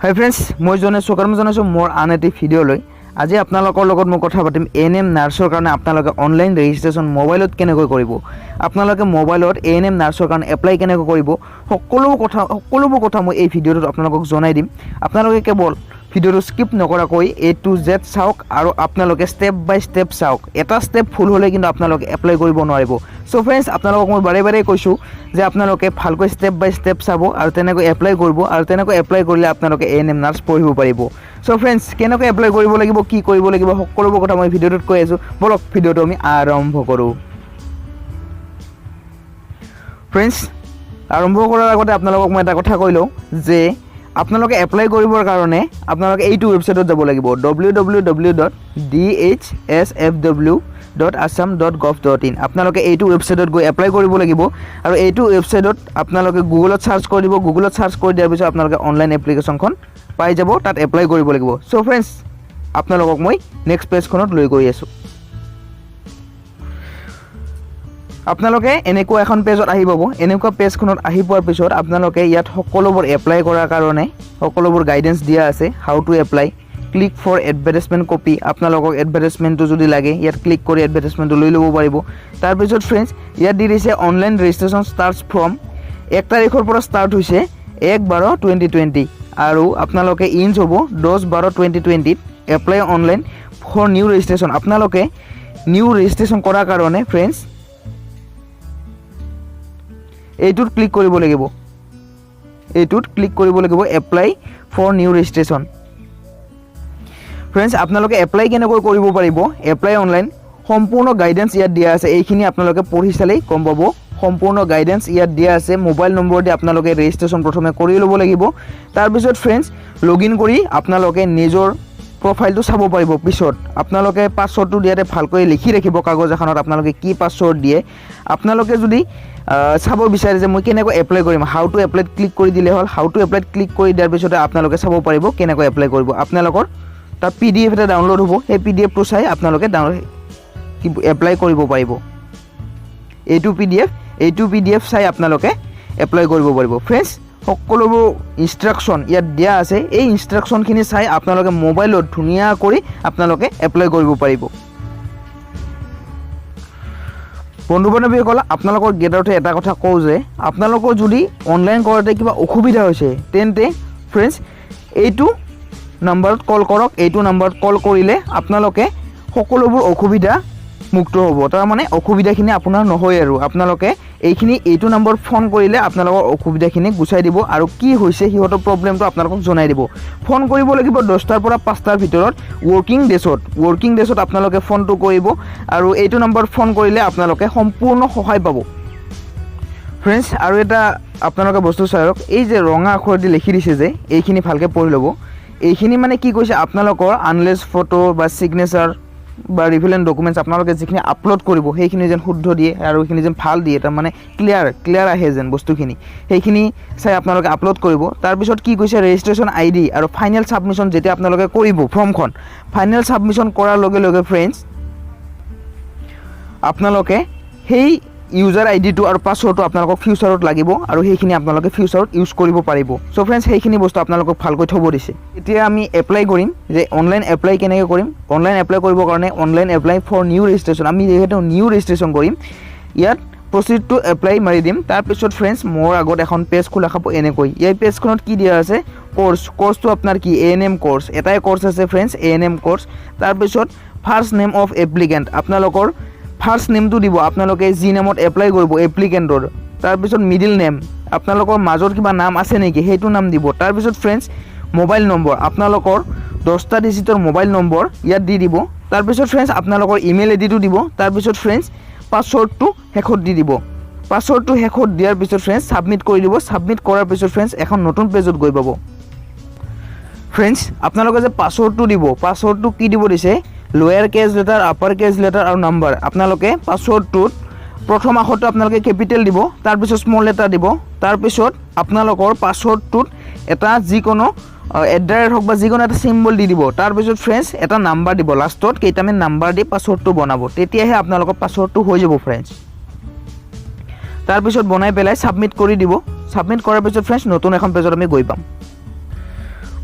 Hi friends मैं जने स्वागत जनाइছোঁ मोर आन एटी भिडिओলৈ। আজি আপোনালোকৰ লগত মই কথা পাতিম এএনএম নাৰ্ছৰ কাৰণে আপোনালোকে অনলাইন ৰেজিষ্ট্ৰেচন মোবাইলত কেনেকৈ কৰিব, আপোনালোকে মোবাইলত এএনএম নাৰ্ছৰ কাৰণে এপ্লাই কেনেকৈ কৰিব, সকলোবোৰ কথা মই এই ভিডিঅ'টোত আপোনালোকক জনাই দিম। আপোনালোকে কেৱল ভিডিঅ'টো স্কিপ নকৰাকৈ A to Z চাওক আৰু আপোনালোকে ষ্টেপ বাই ষ্টেপ চাওক। এটা ষ্টেপ ভুল হ'লে কিন্তু আপোনালোকে এপ্লাই কৰিব নোৱাৰিব। সো ফ্ৰেন্ডছ আপোনালোকক মই বাৰে বাৰে কৈছোঁ যে আপোনালোকে ভালকৈ ষ্টেপ বাই ষ্টেপ চাব আৰু তেনেকৈ এপ্লাই কৰিব আৰু তেনেকৈ এপ্লাই কৰিলে আপোনালোকে এএনএম নাৰ্ছ পঢ়িব পাৰিব। সো ফ্ৰেন্ডছ কেনেকৈ এপ্লাই কৰিব লাগিব, কি কৰিব লাগিব, সকলোবোৰ কথা মই ভিডিঅ'টোত কৈ আছোঁ। বলক ভিডিঅ'টো আমি আৰম্ভ কৰোঁ। ফ্ৰেন্ডছ আৰম্ভ কৰাৰ আগতে আপোনালোকক মই এটা কথা কৈ লওঁ যে আপোনালোকে এপ্লাই কৰিবৰ কাৰণে আপোনালোকে এইটো ৱেবছাইটত যাব লাগিব www.dhsfw.assam.gov.in। আপোনালোকে এইটো ৱেবছাইটত গৈ এপ্লাই কৰিব লাগিব আৰু এইটো ৱেবছাইটত আপোনালোকে গুগলত চাৰ্চ কৰি দিব। গুগলত চাৰ্চ কৰি দিয়াৰ পিছত আপোনালোকে অনলাইন এপ্লিকেশ্যনখন পাই যাব, তাত এপ্লাই কৰিব লাগিব। সো ফ্ৰেন্ডছ আপোনালোকক মই নেক্সট পেজখনত লৈ গৈ আছোঁ। আপোনালোকে এনেকুৱা এখন পেজত আহি পাব। এনেকুৱা পেজখনত আহি পোৱাৰ পিছত আপোনালোকে ইয়াত সকলোবোৰ এপ্লাই কৰাৰ কাৰণে সকলোবোৰ গাইডেন্স দিয়া আছে। How to apply, click for advertisement copy, আপোনালোকক এডভাৰটাইজমেণ্টটো যদি লাগে ইয়াত ক্লিক কৰি এডভাৰটাইজমেণ্টটো লৈ ল'ব পাৰিব। তাৰপিছত ফ্ৰেণ্ডছ ইয়াত দি দিছে অনলাইন ৰেজিষ্ট্ৰেশ্যন ষ্টাৰ্টছ ফ্ৰম 1 তাৰিখৰ পৰা ষ্টাৰ্ট হৈছে 1/12/2020 আৰু আপোনালোকে ইঞ্চ হ'ব 10/12/2020। Apply online for new registration, আপোনালোকে নিউ ৰেজিষ্ট্ৰেশ্যন কৰাৰ কাৰণে ফ্ৰেণ্ডছ এইটোত ক্লিক কৰিব লাগিব। Apply for new registration. Friends আপোনালোকে এপ্লাই কেনেকৈ কৰিব পাৰিব, এপ্লাই অনলাইন সম্পূৰ্ণ গাইডেন্স ইয়াত দিয়া আছে। এইখিনি আপোনালোকে পঢ়ি চালেই গম পাব। সম্পূৰ্ণ গাইডেন্স ইয়াত দিয়া আছে। মোবাইল নম্বৰ দি আপোনালোকে ৰেজিষ্ট্ৰেশ্যন প্ৰথমে কৰি ল'ব লাগিব। তাৰপিছত ফ্ৰেণ্ডছ লগ ইন কৰি আপোনালোকে নিজৰ প্ৰফাইলটো চাব পাৰিব। পিছত আপোনালোকে পাছৱৰ্ডটো দিয়াতে ভালকৈ লিখি ৰাখিব কাগজ এখনত আপোনালোকে কি পাছৱৰ্ড দিয়ে। আপোনালোকে যদি চাব বিচাৰে যে মই কেনেকৈ এপ্লাই কৰিম, হাউ টু এপ্লাইত ক্লিক কৰি দিলে হ'ল। হাউ টু এপ্লাইত ক্লিক কৰি দিয়াৰ পিছতে আপোনালোকে চাব পাৰিব কেনেকৈ এপ্লাই কৰিব। আপোনালোকৰ তাত PDF এটা ডাউনলোড হ'ব, সেই PDFটো চাই আপোনালোকে এপ্লাই কৰিব পাৰিব। এইটো PDF চাই আপোনালোকে এপ্লাই কৰিব পাৰিব। ফ্ৰেণ্ডছ সকলোবোৰ ইনষ্ট্ৰাকশ্যন ইয়াত দিয়া আছে। এই ইনষ্ট্ৰাকশ্যনখিনি চাই আপোনালোকে মোবাইলত ধুনীয়া কৰি আপোনালোকে এপ্লাই কৰিব পাৰিব। বন্ধু বান্ধৱীসকল আপোনালোকৰ গেটতে এটা কথা কওঁ যে আপোনালোকৰ যদি অনলাইন কৰোঁতে কিবা অসুবিধা হৈছে তেন্তে ফ্ৰেণ্ডছ এইটো নাম্বাৰত কল কৰক। এইটো নাম্বাৰত কল কৰিলে আপোনালোকে সকলোবোৰ অসুবিধা মুক্ত হ'ব। তাৰমানে অসুবিধাখিনি আপোনাৰ নহয় আৰু আপোনালোকে এইটো নম্বৰত ফোন কৰিলে আপোনালোকৰ অসুবিধাখিনি গুচাই দিব আৰু কি হৈছে সিহঁতৰ প্ৰব্লেমটো আপোনালোকক জনাই দিব। ফোন কৰিব লাগিব 10টাৰ পৰা 5টাৰ ভিতৰত ৱৰ্কিং ডেছত আপোনালোকে ফোনটো কৰিব আৰু এইটো নম্বৰত ফোন কৰিলে আপোনালোকে সম্পূৰ্ণ সহায় পাব। ফ্ৰেণ্ডছ আৰু এটা আপোনালোকে বস্তু চাওক, এই যে ৰঙা আখৰ দি লিখি দিছে যে এইখিনি ভালকৈ পঢ়ি ল'ব। এইখিনি মানে কি কৈছে, আপোনালোকৰ আনলেছ ফটো বা ছিগনেচাৰ বা ৰিভিলেণ্ট ডকুমেণ্টছ আপোনালোকে যিখিনি আপলোড কৰিব সেইখিনি যেন শুদ্ধ দিয়ে আৰু সেইখিনি যেন ভাল দিয়ে, তাৰমানে ক্লিয়াৰ আহে যেন বস্তুখিনি, সেইখিনি চাই আপোনালোকে আপলোড কৰিব। তাৰপিছত কি কৈছে, ৰেজিষ্ট্ৰেশ্যন ID আৰু ফাইনেল ছাবমিশ্যন যেতিয়া আপোনালোকে কৰিব ফৰ্মখন, ফাইনেল ছাবমিশ্যন কৰাৰ লগে লগে ফ্ৰেণ্ডছ আপোনালোকে সেই ইউজাৰ আইডিটো আৰু পাছৱৰ্ডটো আপোনালোকক ফিউচাৰত লাগিব আৰু সেইখিনি আপোনালোকে ফিউচাৰত ইউজ কৰিব পাৰিব। চ' ফ্ৰেণ্ডছ সেইখিনি বস্তু আপোনালোকক ভালকৈ থ'ব দিছে। এতিয়া আমি এপ্লাই কৰিম যে অনলাইন এপ্লাই কেনেকৈ কৰিম। অনলাইন এপ্লাই কৰিবৰ কাৰণে online apply for new registration, আমি যিহেতু নিউ ৰেজিষ্ট্ৰেশ্যন কৰিম ইয়াত প্ৰচিড টু এপ্লাই মাৰি দিম। তাৰপিছত ফ্ৰেণ্ডছ মোৰ আগত এখন পেজ খোলা খাব এনেকৈ। এই পেজখনত কি দিয়া আছে, কোৰ্চটো আপোনাৰ কি ANM কোৰ্চ, এটাই কোৰ্চ আছে ফ্ৰেণ্ডছ ANM কোৰ্চ। তাৰপিছত ফাৰ্ষ্ট নেম অফ এপ্লিকেণ্ট, আপোনালোকৰ ফাৰ্ষ্ট নেমটো দিব আপোনালোকে যি নামত এপ্লাই কৰিব এপ্লিকেণ্টৰ। তাৰপিছত মিডিল নেম, আপোনালোকৰ মাজত কিবা নাম আছে নেকি সেইটো নাম দিব। তাৰপিছত ফ্ৰেণ্ডছ মোবাইল নম্বৰ, আপোনালোকৰ 10টা ডিজিটৰ মোবাইল নম্বৰ ইয়াত দি দিব। তাৰপিছত ফ্ৰেণ্ডছ আপোনালোকৰ ইমেইল ID টো দিব। তাৰপিছত ফ্ৰেণ্ডছ পাছৱৰ্ডটো শেষত দি দিব। পাছৱৰ্ডটো শেষত দিয়াৰ পিছত ফ্ৰেণ্ডছ ছাবমিট কৰি দিব। ছাবমিট কৰাৰ পিছত ফ্ৰেণ্ডছ এখন নতুন পেজত গৈ পাব। ফ্ৰেণ্ডছ আপোনালোকে যে পাছৱৰ্ডটো দিব, পাছৱৰ্ডটো কি দিব দিছে, lower case letter, upper case letter আৰু নাম্বাৰ। আপোনালোকে পাছৱৰ্ডটোত প্ৰথম আখৰটো আপোনালোকে কেপিটেল দিব, তাৰপিছত স্মল লেটাৰ দিব। তাৰপিছত আপোনালোকৰ পাছৱৰ্ডটোত এটা যিকোনো এড্ৰেছ হওক বা যিকোনো এটা চিম্বল দি দিব। তাৰপিছত ফ্ৰেণ্ডছ এটা নাম্বাৰ দিব, লাষ্টত কেইটামান নাম্বাৰ দি পাছৱৰ্ডটো বনাব, তেতিয়াহে আপোনালোকৰ পাছৱৰ্ডটো হৈ যাব ফ্ৰেণ্ডছ। তাৰপিছত বনাই পেলাই ছাবমিট কৰি দিব। ছাবমিট কৰাৰ পিছত ফ্ৰেণ্ডছ নতুন এখন পেজত আমি গৈ পাম।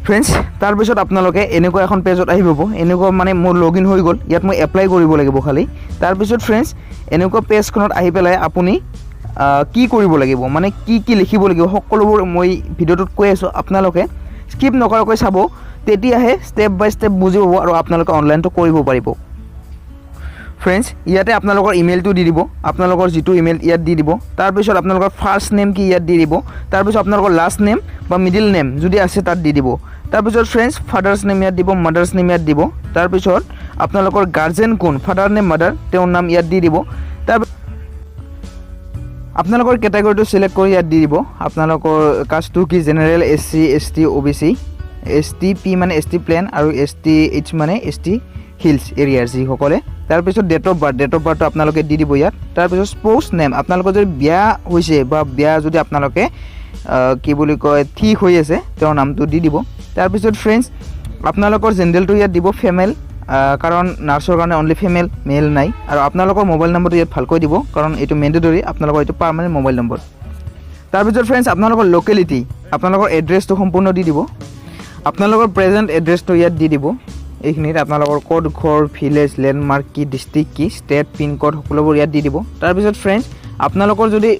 ফ্ৰেণ্ডছ তাৰপিছত আপোনালোকে এনেকুৱা এখন পেজত আহি পাব এনেকুৱা মানে মোৰ লগইন হৈ গ'ল ইয়াত মই এপ্লাই কৰিব লাগিব খালি তাৰপিছত ফ্ৰেণ্ডছ এনেকুৱা পেজখনত আহি পেলাই আপুনি কি কৰিব লাগিব মানে কি লিখিব লাগিব সকলোবোৰ মই ভিডিঅ'টোত কৈ আছোঁ আপোনালোকে স্কিপ নকৰাকৈ চাব তেতিয়াহে ষ্টেপ বাই ষ্টেপ বুজি পাব আৰু আপোনালোকে অনলাইনটো কৰিব পাৰিব ফ্ৰেণ্ডছ ইয়াতে আপোনালোকৰ ইমেইলটো দি দিব আপোনালোকৰ যিটো ইমেইল ইয়াত দি দিব তাৰপিছত আপোনালোকৰ ফাৰ্ষ্ট নেম কি ইয়াত দি দিব তাৰপিছত আপোনালোকৰ লাষ্ট নেম বা মিডিল নেম যদি আছে তাত দি দিব তাৰপিছত ফ্ৰেণ্ডছ ফাদাৰ্ছ নেম ইয়াত দিব মাদাৰ্ছ নেম ইয়াত দিব তাৰপিছত আপোনালোকৰ গাৰ্জেন কোন ফাদাৰ নে মাদাৰ তেওঁৰ নাম ইয়াত দি দিব তাৰ আপোনালোকৰ কেটেগৰীটো সিলেক্ট কৰি ইয়াত দি দিব আপোনালোকৰ কাষ্টটো কি general SC ST OBC STP মানে ST প্লেন আৰু STH মানে ST হিলছ এৰিয়াৰ যিসকলে তাৰপিছত ডেট অফ বাৰ্থটো আপোনালোকে দি দিব ইয়াত তাৰপিছত স্পৌছ নেম আপোনালোকৰ যদি বিয়া হৈছে বা বিয়া যদি আপোনালোকে কি বুলি কয় ঠিক হৈ আছে তেওঁৰ নামটো দি দিব তাৰপিছত ফ্ৰেণ্ডছ আপোনালোকৰ জেণ্ডাৰটো ইয়াত দিব ফিমেল কাৰণ নাৰ্ছৰ কাৰণে অনলি ফিমেল মেল নাই আৰু আপোনালোকৰ মোবাইল নম্বৰটো ইয়াত ভালকৈ দিব কাৰণ এইটো মেণ্ডেটৰী আপোনালোকৰ এইটো পাৰ্মানেণ্ট মোবাইল নম্বৰ তাৰপিছত ফ্ৰেণ্ডছ আপোনালোকৰ লোকেলিটি আপোনালোকৰ এড্ৰেছটো সম্পূৰ্ণ দি দিব আপোনালোকৰ প্ৰেজেণ্ট এড্ৰেছটো ইয়াত দি দিব এইখিনিত আপোনালোকৰ ক'ত ঘৰ ভিলেজ লেণ্ডমাৰ্ক কি ডিষ্ট্ৰিক্ট কি ষ্টেট পিন ক'ড সকলোবোৰ ইয়াত দি দিব তাৰপিছত ফ্ৰেণ্ডছ আপোনালোকৰ যদি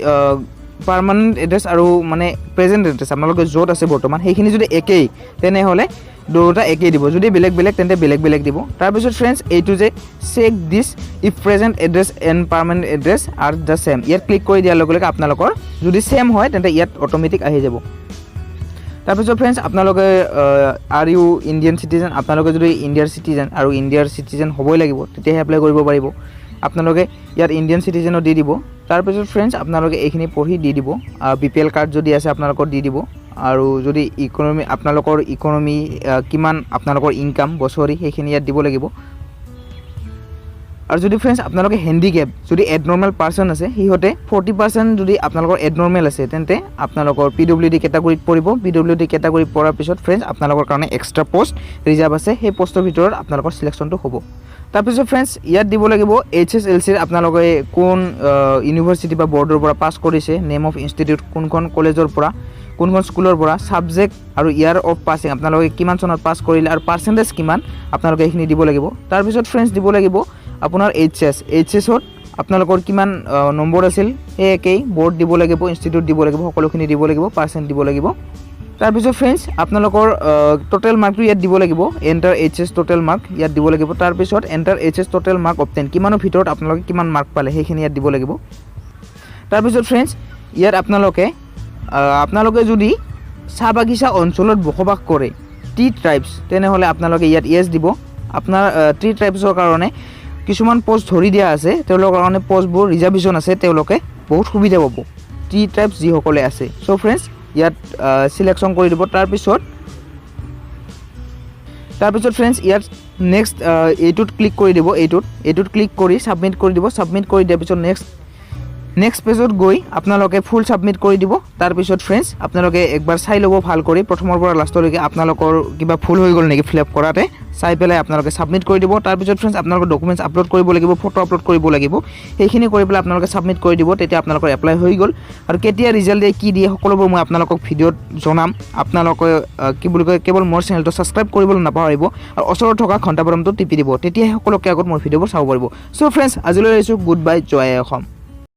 পাৰ্মানেণ্ট এড্ৰেছ আৰু মানে প্ৰেজেণ্ট এড্ৰেছ আপোনালোকে য'ত আছে বৰ্তমান সেইখিনি যদি একেই তেনেহ'লে দুটা একেই দিব যদি বেলেগ তেন্তে বেলেগ দিব তাৰপিছত ফ্ৰেণ্ডছ এইটো যে চেক দিছ if present address and permanent address are the same ইয়াত ক্লিক কৰি দিয়াৰ লগে লগে আপোনালোকৰ যদি ছেম হয় তেন্তে ইয়াত অট'মেটিক আহি যাব তাৰপিছত ফ্ৰেণ্ডছ আপোনালোকে আৰ ইউ ইণ্ডিয়ান চিটিজেন আপোনালোকে যদি ইণ্ডিয়াৰ চিটিজেন আৰু ইণ্ডিয়াৰ চিটিজেন হ'বই লাগিব তেতিয়াহে এপ্লাই কৰিব পাৰিব আপোনালোকে ইয়াত ইণ্ডিয়ান চিটিজেনো দি দিব তাৰপিছত ফ্ৰেণ্ডছ আপোনালোকে এইখিনি পঢ়ি দি দিব BPL কাৰ্ড যদি আছে আপোনালোকৰ দি দিব আৰু যদি আপোনালোকৰ ইকনমি কিমান আপোনালোকৰ ইনকাম বছৰি সেইখিনি ইয়াত দিব লাগিব আৰু যদি ফ্ৰেণ্ডছ আপোনালোকে হেণ্ডিকেপ যদি এডনৰ্মেল পাৰ্চন আছে সিহঁতে 40% যদি আপোনালোকৰ এডনৰ্মেল আছে তেন্তে আপোনালোকৰ PWD কেটাগৰীত পৰিব PWD কেটাগৰীত পৰাৰ পিছত ফ্ৰেণ্ডছ আপোনালোকৰ কাৰণে এক্সট্ৰা পোষ্ট ৰিজাৰ্ভ আছে সেই পোষ্টৰ ভিতৰত আপোনালোকৰ চিলেকশ্যনটো হ'ব তাৰপিছত ফ্ৰেণ্ডছ ইয়াত দিব লাগিব HSLCৰ আপোনালোকে কোন ইউনিভাৰ্চিটি বা বৰ্ডৰ পৰা পাছ কৰিছে নেম অফ ইনষ্টিটিউট কোনখন কলেজৰ পৰা কোনখন স্কুলৰ পৰা ছাবজেক্ট আৰু ইয়াৰ অফ পাছিং আপোনালোকে কিমান চনত পাছ কৰিলে আৰু পাৰ্চেণ্টেজ কিমান আপোনালোকে এইখিনি দিব লাগিব তাৰপিছত ফ্ৰেণ্ডছ দিব লাগিব আপোনাৰ HSত আপোনালোকৰ কিমান নম্বৰ আছিল সেই একেই বৰ্ড দিব লাগিব ইনষ্টিটিউট দিব লাগিব সকলোখিনি দিব লাগিব পাৰ্চেণ্ট দিব লাগিব তাৰপিছত ফ্ৰেণ্ডছ আপোনালোকৰ টোটেল মাৰ্কটো ইয়াত দিব লাগিব এণ্টাৰ HS টোটেল মাৰ্ক ইয়াত দিব লাগিব তাৰপিছত enter HS total mark of 10 কিমানৰ ভিতৰত আপোনালোকে কিমান মাৰ্ক পালে সেইখিনি ইয়াত দিব লাগিব তাৰপিছত ফ্ৰেণ্ডছ ইয়াত আপোনালোকে যদি চাহ বাগিচা অঞ্চলত বসবাস কৰে টি ট্ৰাইবছ তেনেহ'লে আপোনালোকে ইয়াত ইয়েছ দিব আপোনাৰ টি ট্ৰাইবছৰ কাৰণে কিছুমান পোষ্ট ধৰি দিয়া আছে তেওঁলোকৰ কাৰণে পোষ্টবোৰ ৰিজাৰ্ভেশ্যন আছে তেওঁলোকে বহুত সুবিধা পাব টি ট্ৰাইবছ যিসকলে আছে চ' ফ্ৰেণ্ডছ ইয়াত চিলেকশ্যন কৰি দিব তাৰপিছত ফ্ৰেণ্ডছ ইয়াত নেক্সট এইটোত ক্লিক কৰি দিব এইটোত ক্লিক কৰি ছাবমিট কৰি দিব ছাবমিট কৰি দিয়াৰ পিছত নেক্সট পেজত গৈ আপোনালোকে ফুল ছাবমিট কৰি দিব তাৰপিছত ফ্ৰেণ্ডছ আপোনালোকে একবাৰ চাই ল'ব ভাল কৰি প্ৰথমৰ পৰা লাষ্টলৈকে আপোনালোকৰ কিবা ভুল হৈ গ'ল নেকি ফিল আপ কৰাতে চাই পেলাই আপোনালোকে ছাবমিট কৰি দিব তাৰপিছত ফ্ৰেণ্ডছ আপোনালোকৰ ডকুমেণ্টছ আপলোড কৰিব লাগিব ফটো আপলোড কৰিব লাগিব সেইখিনি কৰি পেলাই আপোনালোকে ছাবমিট কৰি দিব তেতিয়া আপোনালোকৰ এপ্লাই হৈ গ'ল আৰু কেতিয়া ৰিজাল্ট দিয়ে কি দিয়ে সকলোবোৰ মই আপোনালোকক ভিডিঅ'ত জনাম আপোনালোকে কি বুলি কয় কেৱল মোৰ চেনেলটো ছাবস্ক্ৰাইব কৰিবলৈ নাপাহৰিব আৰু ওচৰত থকা ঘণ্টা বটনটো টিপি দিব তেতিয়াহে সকলোকে আগত মোৰ ভিডিঅ'বোৰ চাব পাৰিব চ' ফ্ৰেণ্ডছ আজিলৈ আহিছোঁ গুড বাই জয় অসম